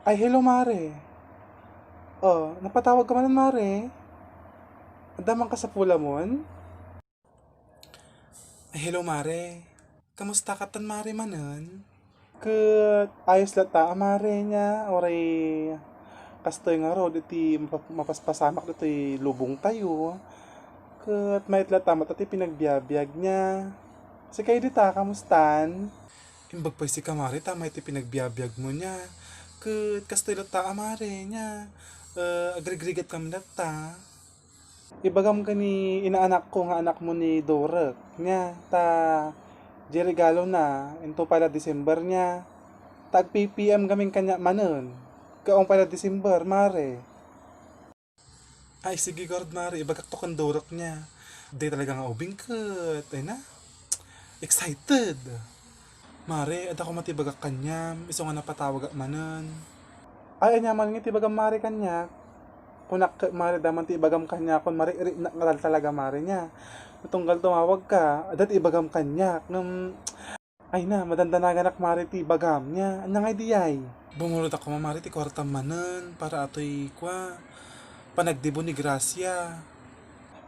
Ay, hello, Mare. Oh, napatawag ka man, Mare. Adaman ka sa Pulamon? Ay, hello, Mare. Kamusta ka tan, Mare, manan? Kat, ayos lata, Mare niya. Oray, kastoy nga ro, diti mapaspasamak dito lubong tayo. Kat, may lata matati pinagbiabiyag niya. Si kayo dita, kamustan? Imbag pa si Kamari, tama iti pinagbiabiyag mo niya. Kat, kastoy lata, Mare niya. Agrigrigat kami lata. Ibagam ka ni inaanak ko nga anak mo ni Dorek nya ta di regalo na into pala December nya tag PPM kaming kanya manon kaong pala December mare. Ay sige guard mare ibagak to kan Dorek nya di talaga nga ubing kat ay na excited mare ada ko matibagak kanya iso nga napatawag manon ay anya man nga tibagam mare kanya kunak mare daman ti ibagam kanya kun mare iri na ngaral talaga mare nya tunggal tumawag ka adat ibagam kanya ngam ay na madandanagan ak mare ti ibagam nya anya nga di ay bumulot ako mare ti kwarta manen para atoy kwa panagdibo ni Gracia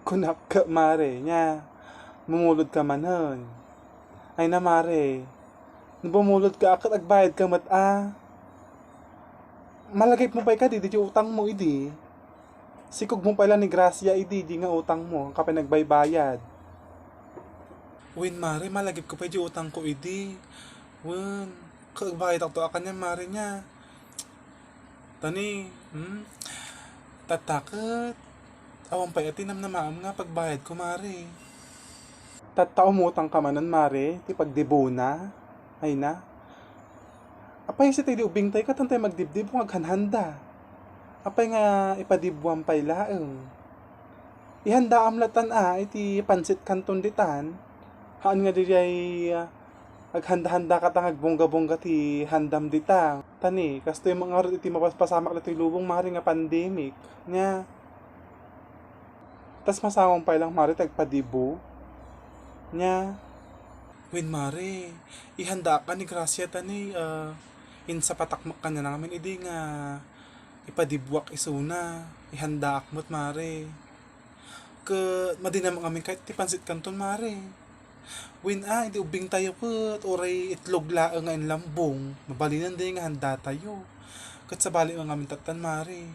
kunak ka mare nya mumulod ka manen ay na mare bumulod ka akat agbayad ka mat malagay mo pa ka di utang mo idi sikog mo pala ni Gracia idi di nga utang mo kapag nagbaybayad. Win mare malagip ko pa di utang ko idi. Win kagbayad ako to akan niya mare niya. Tani tatakot. Awan pa atinam na maam nga pagbayad ko mare. Tattao mo utang ka manan mare ti pagdibo na. Ay na. Apay si tayo ubing tayo katantay magdibdib kung aghanhanda. Apay nga ipadibwang pay laeng. Ihanda amlatan iti pansit kanton ditan. Haan nga diri ay aghanda-handa ka tang agbongga-bongga ti handam dita. Tani, kasto yung mga iti mapaspasamak na ti lubong mari nga pandemic. Nya. Tas masawang pay lang mari tagpadibo. Nya. Win mari, ihanda ka ni Gracia tani insa patakmak ka na namin idi nga ipadibwak isuna ihanda akmot mare ke madinam kami kahit ti pansit kanton mare win hindi ubing tayo ket oray itlog laeng nga lambong mabalinan din nga handa tayo ket sabali nga amin tatan mare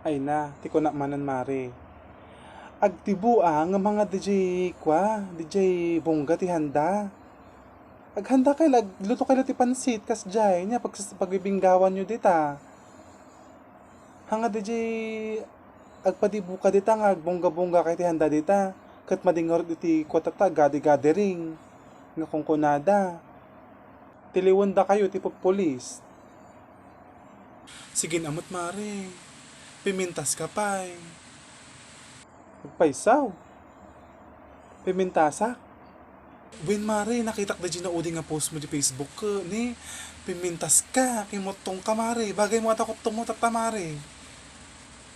ay na ti ko na manan mare agtibo nga mga DJ bongga ti handa aghanda kay luto kay ti pansit kas jay nya pagbibinggawan nyo dita hanga DJ agpadibu ka dita nga agbongga-bongga kay ti handa dita ket madingor iti kwatata gadi-gathering nga kungkunada tiliwan da kayo ti polis sige amot mare pimintas ka pay agpaisaw pimintasak win mare nakitak da na udi nga post mo di Facebook ni pimintas ka kimotong ka mare bagay mo atakot mo tata mare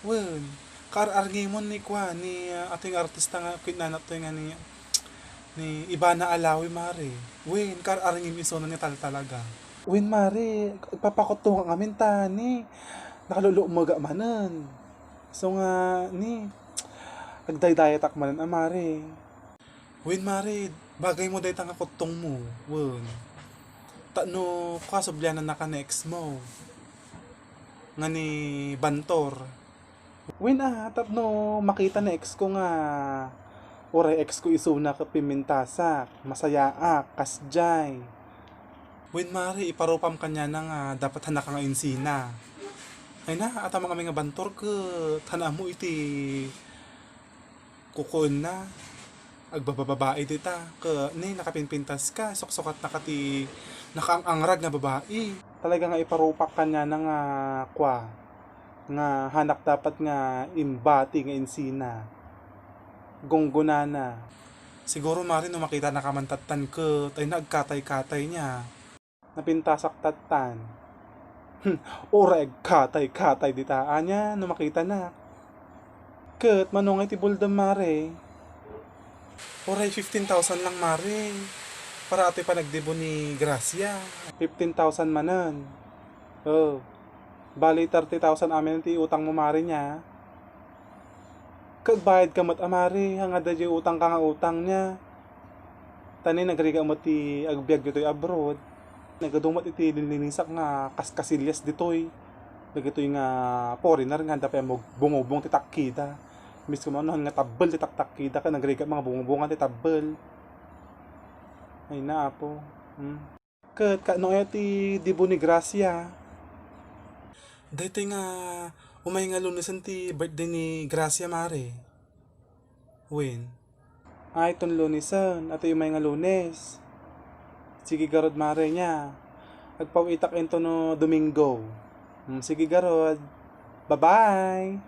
well, kar-argimon ni kwa ni ating artista nga kinanap to nga ni Ivana Alawi mare. Win kar-argim iso na niya talaga. Win mare, papakoto nga amin tani. Nakalulo umaga manan. So nga ni agday-dayat ak manan mare. Win mare, bagay mo day tanga kotong mo. Win. Tano kasoblyanan na ka next mo. Nga ni Bantor. Win tapno makita na ex ko nga oray ex ko isuna ka pimintasak masaya kasjay win mari iparupam kanya na nga dapat hanak nga insina ay na atama kami nga bantor ke tana mo iti kukuon na agbababae dita ke ni nakapinpintas ka soksokat nakati nakaangrag nga babae talaga nga iparupak kanya na nga kwa nga hanak dapat nga imbati nga insina gonggonana siguro mari no makita na kamantatan ko tay nagkatay-katay niya napintasak tatan oreg katay-katay dita anya no makita na ket manong iti buldam mare oray 15,000 lang mare para ato'y panagdibo ni Gracia 15,000 manan oh Bali 30,000 amin ti utang mo mare niya. Kagbayad ka mat amari, hanga da utang ka nga utang niya. Tani nagriga mo ti agbyag dito'y abroad. Nagadumat iti linlinisak nga kaskasilyas dito'y. Dagito'y nga foreigner nga dapay mo bungubong ti takkida. Mis ko manohan nga tabbel ti takkida ka nagriga mga bungubungan ti tabbel. Ay na po. Ket kano ti Dibo ni Gracia. Daytoy nga umay nga lunesan ti birthday ni Gracia mare. When? Ay ton lunesan, ato umay nga lunes. Sige garod mare niya. Agpawitak ento no Domingo. Sige garod. Bye-bye.